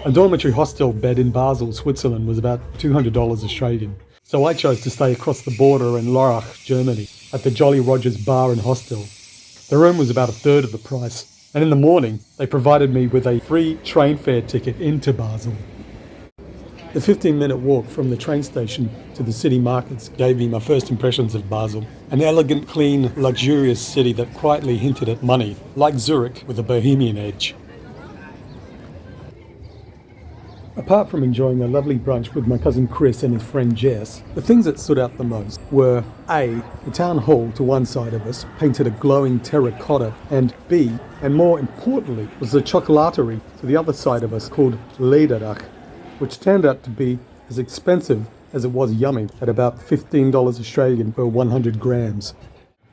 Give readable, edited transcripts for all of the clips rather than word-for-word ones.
A dormitory hostel bed in Basel, Switzerland was about $200 Australian. So I chose to stay across the border in Lörrach, Germany, at the Jolly Rogers Bar and Hostel. The room was about a third of the price, and in the morning they provided me with a free train fare ticket into Basel. The 15-minute walk from the train station to the city markets gave me my first impressions of Basel, an elegant, clean, luxurious city that quietly hinted at money, like Zurich with a bohemian edge. Apart from enjoying a lovely brunch with my cousin Chris and his friend Jess, the things that stood out the most were A, the town hall to one side of us, painted a glowing terracotta, and B, and more importantly, was the chocolaterie to the other side of us called Lederach, which turned out to be as expensive as it was yummy at about $15 Australian per 100 grams.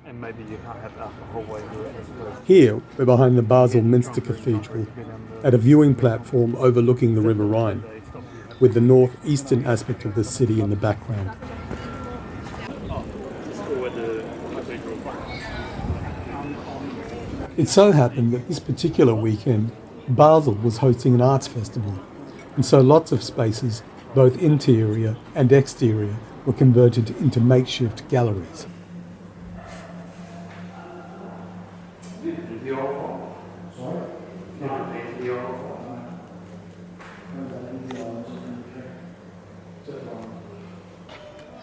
And maybe you can't have alcohol while you're at this. Here, we're behind the Basel Minster Cathedral, at a viewing platform overlooking the River Rhine, with the northeastern aspect of the city in the background. It so happened that this particular weekend, Basel was hosting an arts festival, and so lots of spaces, both interior and exterior, were converted into makeshift galleries.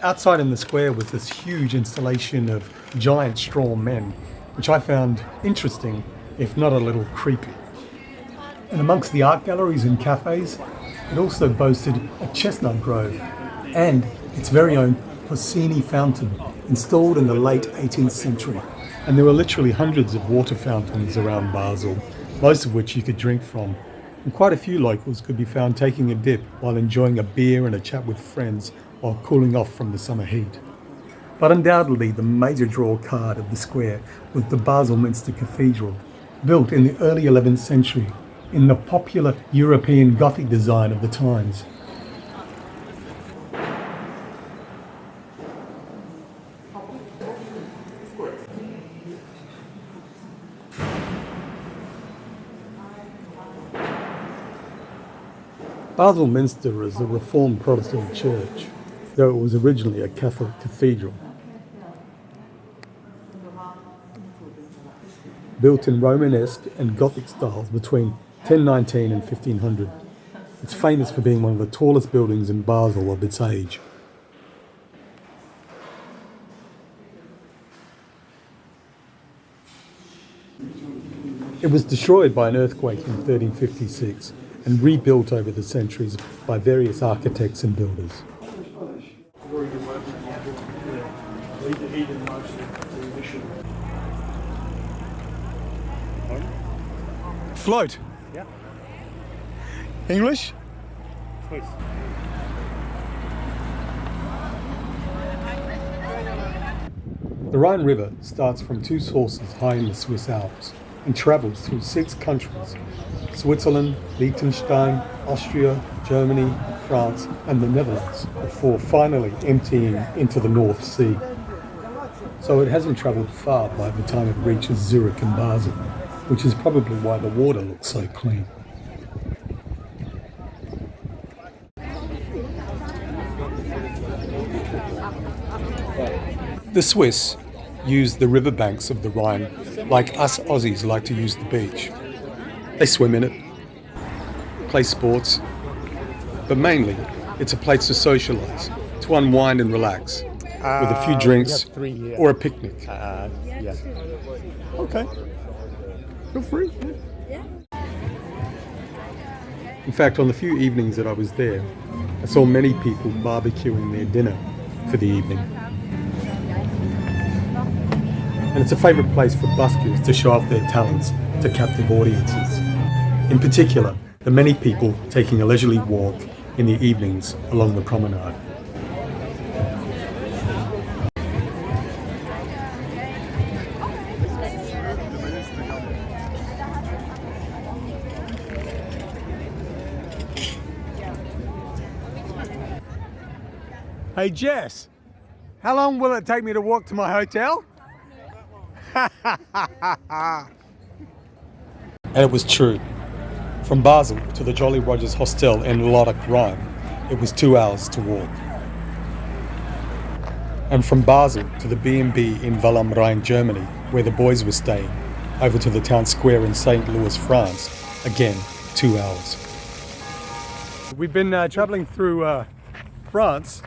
Outside in the square was this huge installation of giant straw men, which I found interesting, if not a little creepy. And amongst the art galleries and cafes, it also boasted a chestnut grove and its very own Porcini fountain, installed in the late 18th century. And there were literally hundreds of water fountains around Basel, most of which you could drink from. And quite a few locals could be found taking a dip while enjoying a beer and a chat with friends while cooling off from the summer heat. But undoubtedly the major draw card of the square was the Basel Minster Cathedral, built in the early 11th century in the popular European Gothic design of the times. Basel Minster is a Reformed Protestant church, though it was originally a Catholic cathedral. Built in Romanesque and Gothic styles between 1019 and 1500. It's famous for being one of the tallest buildings in Basel of its age. It was destroyed by an earthquake in 1356 and rebuilt over the centuries by various architects and builders. Float? Yeah. English? Please. The Rhine River starts from two sources high in the Swiss Alps and travels through 6 countries: Switzerland, Liechtenstein, Austria, Germany, France, and the Netherlands, before finally emptying into the North Sea. So it hasn't travelled far by the time it reaches Zurich and Basel, which is probably why the water looks so clean. The Swiss use the riverbanks of the Rhine like us Aussies like to use the beach. They swim in it, play sports, but mainly it's a place to socialise, to unwind and relax, with a few drinks or a picnic. Yeah. Okay. Feel free. In fact, on the few evenings that I was there, I saw many people barbecuing their dinner for the evening. And it's a favourite place for buskers to show off their talents to captive audiences. In particular, the many people taking a leisurely walk in the evenings along the promenade. Hey Jess, how long will it take me to walk to my hotel? And it was true. From Basel to the Jolly Rogers Hostel in Lodok, Rhine, it was 2 hours to walk. And from Basel to the B&B in Val am Rhein, Germany, where the boys were staying, over to the town square in St. Louis, France, again, 2 hours. We've been traveling through France,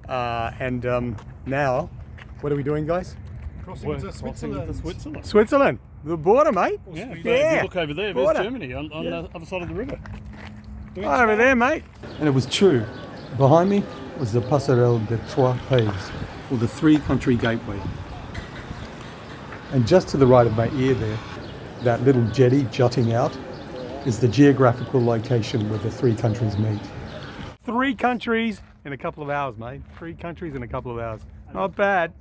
and now, what are we doing, guys? Crossing to Switzerland. Switzerland, the border, mate. Yeah, Yeah. if you look over there, there's Border. Germany on the other side of the river. Over there, mate. And it was true. Behind me was the Passerelle des Trois Pays, or the Three Country Gateway. And just to the right of my ear there, that little jetty jutting out, is the geographical location where the three countries meet. 3 countries in a couple of hours, mate. 3 countries in a couple of hours. Not bad.